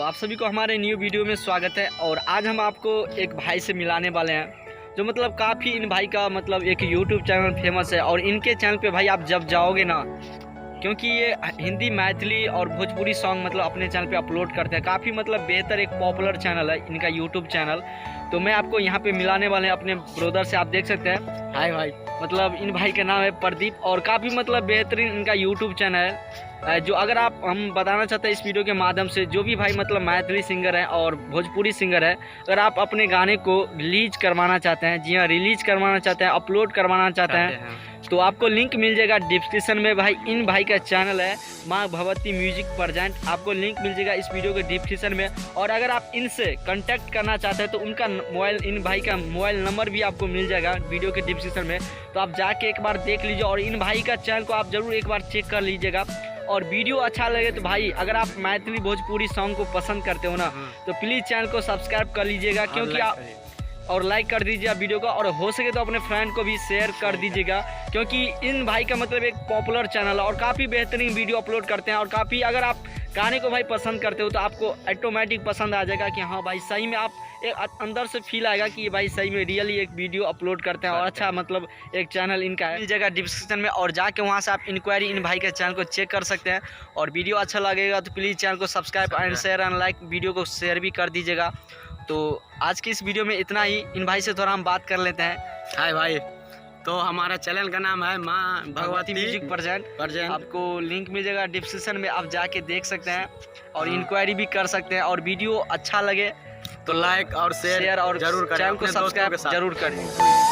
आप सभी को हमारे न्यू वीडियो में स्वागत है। और आज हम आपको एक भाई से मिलाने वाले हैं जो मतलब काफ़ी इन भाई का मतलब एक यूट्यूब चैनल फेमस है। और इनके चैनल पे भाई आप जब जाओगे ना, क्योंकि ये हिंदी, मैथिली और भोजपुरी सॉन्ग मतलब अपने चैनल पे अपलोड करते हैं। काफ़ी मतलब बेहतर एक पॉपुलर चैनल है इनका यूट्यूब चैनल। तो मैं आपको यहाँ पे मिलाने वाले हैं अपने ब्रदर से। आप देख सकते हैं, हाय भाई। मतलब इन भाई का नाम है प्रदीप और काफ़ी मतलब बेहतरीन इनका यूट्यूब चैनल है। जो अगर हम बताना चाहते हैं इस वीडियो के माध्यम से, जो भी भाई मतलब मैथिली सिंगर है और भोजपुरी सिंगर है, अगर आप अपने गाने को रिलीज करवाना चाहते हैं, जी हाँ रिलीज करवाना चाहते हैं, अपलोड करवाना चाहते हैं, तो आपको लिंक मिल जाएगा डिस्क्रिप्शन में। भाई इन भाई का चैनल है माँ भगवती म्यूजिक प्रेजेंट, आपको लिंक मिल जाएगा इस वीडियो के डिस्क्रिप्शन में। और अगर आप इनसे कांटेक्ट करना चाहते हैं तो उनका मोबाइल, इन भाई का मोबाइल नंबर भी आपको मिल जाएगा वीडियो के डिस्क्रिप्शन में। तो आप जाके एक बार देख लीजिए और इन भाई का चैनल को आप ज़रूर एक बार चेक कर लीजिएगा। और वीडियो अच्छा लगे तो भाई अगर आप मैथिली भोजपुरी सॉन्ग को पसंद करते हो ना, तो प्लीज़ चैनल को सब्सक्राइब कर लीजिएगा, क्योंकि आप और लाइक कर दीजिए वीडियो को, और हो सके तो अपने फ्रेंड को भी शेयर कर दीजिएगा, क्योंकि इन भाई का मतलब एक पॉपुलर चैनल है और काफ़ी बेहतरीन वीडियो अपलोड करते हैं। और काफ़ी अगर आप गाने को भाई पसंद करते हो तो आपको ऑटोमेटिक पसंद आ जाएगा कि हाँ भाई सही में, आप एक अंदर से फील आएगा कि ये भाई सही में रियली एक वीडियो अपलोड करते हैं। और अच्छा मतलब एक चैनल इनका है, मिल जाएगा डिस्क्रिप्शन में, और जाके वहाँ से आप इंक्वायरी इन भाई के चैनल को चेक कर सकते हैं। और वीडियो अच्छा लगेगा तो प्लीज़ चैनल को subscribe and share and like, video को शेयर भी कर दीजिएगा। तो आज की इस वीडियो में इतना ही। इन भाई से थोड़ा हम बात कर लेते हैं। हाय भाई, तो हमारा चैनल का नाम है माँ भगवती म्यूजिक प्रेजेंट। आपको लिंक मिल जाएगा डिस्क्रिप्शन में, आप जाके देख सकते हैं और इंक्वायरी भी कर सकते हैं। और वीडियो अच्छा लगे तो लाइक और शेयर और जरूर करें, चैनल को अपने दोस्तों के सब्सक्राइब साथ जरूर करें।